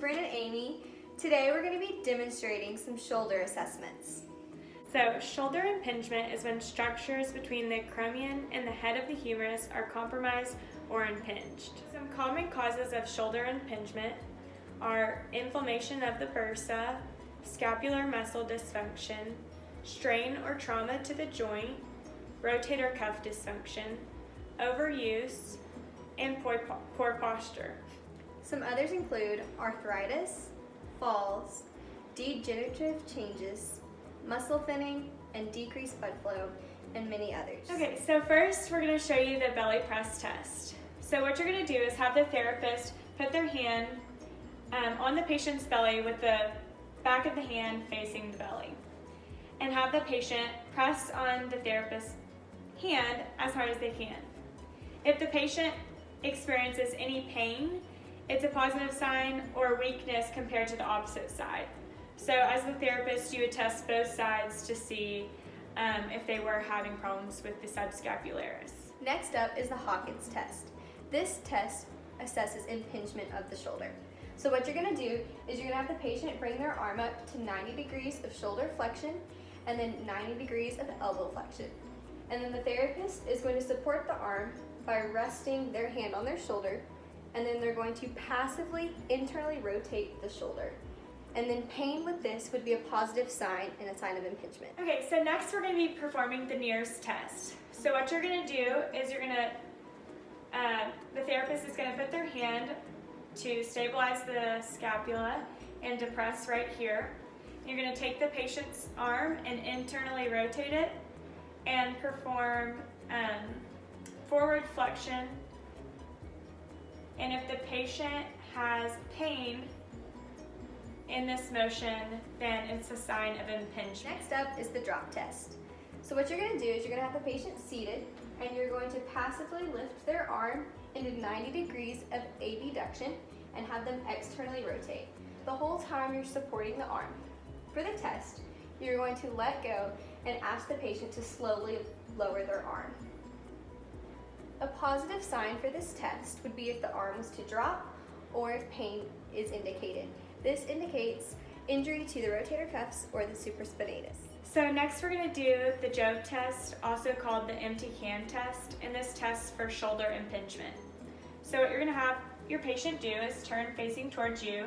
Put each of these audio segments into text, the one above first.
Bryn and Amy. Today we're going to be demonstrating some shoulder assessments. So, shoulder impingement is when structures between the acromion and the head of the humerus are compromised or impinged. Some common causes of shoulder impingement are inflammation of the bursa, scapular muscle dysfunction, strain or trauma to the joint, rotator cuff dysfunction, overuse, and poor posture. Some others include arthritis, falls, degenerative changes, muscle thinning, and decreased blood flow, and many others. Okay, so first we're going to show you the belly press test. So what you're going to do is have the therapist put their hand on the patient's belly with the back of the hand facing the belly, and have the patient press on the therapist's hand as hard as they can. If the patient experiences any pain, it's a positive sign, or weakness compared to the opposite side. So as the therapist, you would test both sides to see if they were having problems with the subscapularis. Next up is the Hawkins test. This test assesses impingement of the shoulder. So what you're going to do is you're going to have the patient bring their arm up to 90 degrees of shoulder flexion and then 90 degrees of elbow flexion. And then the therapist is going to support the arm by resting their hand on their shoulder, and then they're going to passively internally rotate the shoulder. And then pain with this would be a positive sign and a sign of impingement. Okay, so next we're going to be performing the Neers test. So what you're going to do is the therapist is going to put their hand to stabilize the scapula and depress right here. You're going to take the patient's arm and internally rotate it and perform forward flexion. And if the patient has pain in this motion, then it's a sign of impingement. Next up is the drop test. So what you're going to do is you're going to have the patient seated, and you're going to passively lift their arm into 90 degrees of abduction and have them externally rotate. The whole time you're supporting the arm. For the test, you're going to let go and ask the patient to slowly lower their arm. A positive sign for this test would be if the arm was to drop or if pain is indicated. This indicates injury to the rotator cuffs or the supraspinatus. So next we're going to do the Jobe test, also called the empty hand test, and this tests for shoulder impingement. So what you're going to have your patient do is turn facing towards you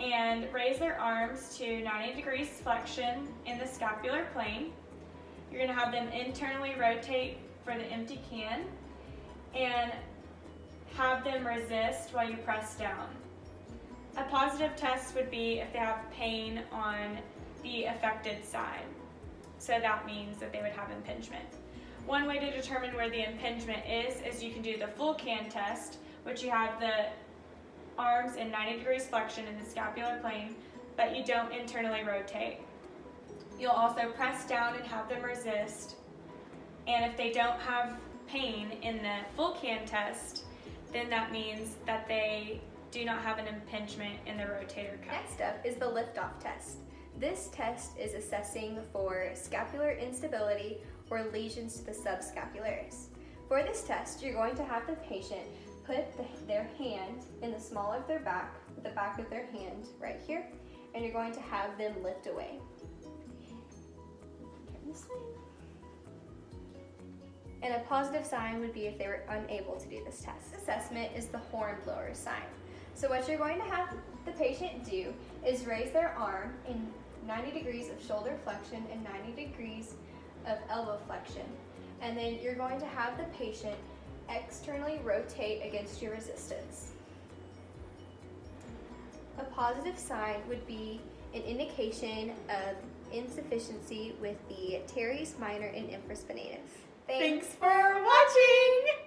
and raise their arms to 90 degrees flexion in the scapular plane. You're going to have them internally rotate for the empty can and have them resist while you press down. A positive test would be if they have pain on the affected side. So that means that they would have impingement. One way to determine where the impingement is you can do the full can test, which you have the arms in 90 degrees flexion in the scapular plane, but you don't internally rotate. You'll also press down and have them resist. And if they don't have pain in the full can test, then that means that they do not have an impingement in the rotator cuff. Next up is the lift-off test. This test is assessing for scapular instability or lesions to the subscapularis. For this test, you're going to have the patient put their hand in the small of their back, the back of their hand right here, and you're going to have them lift away. Turn this way. And a positive sign would be if they were unable to do this test. This assessment is the horn blower sign. So what you're going to have the patient do is raise their arm in 90 degrees of shoulder flexion and 90 degrees of elbow flexion. And then you're going to have the patient externally rotate against your resistance. A positive sign would be an indication of insufficiency with the teres minor and infraspinatus. Thanks for watching!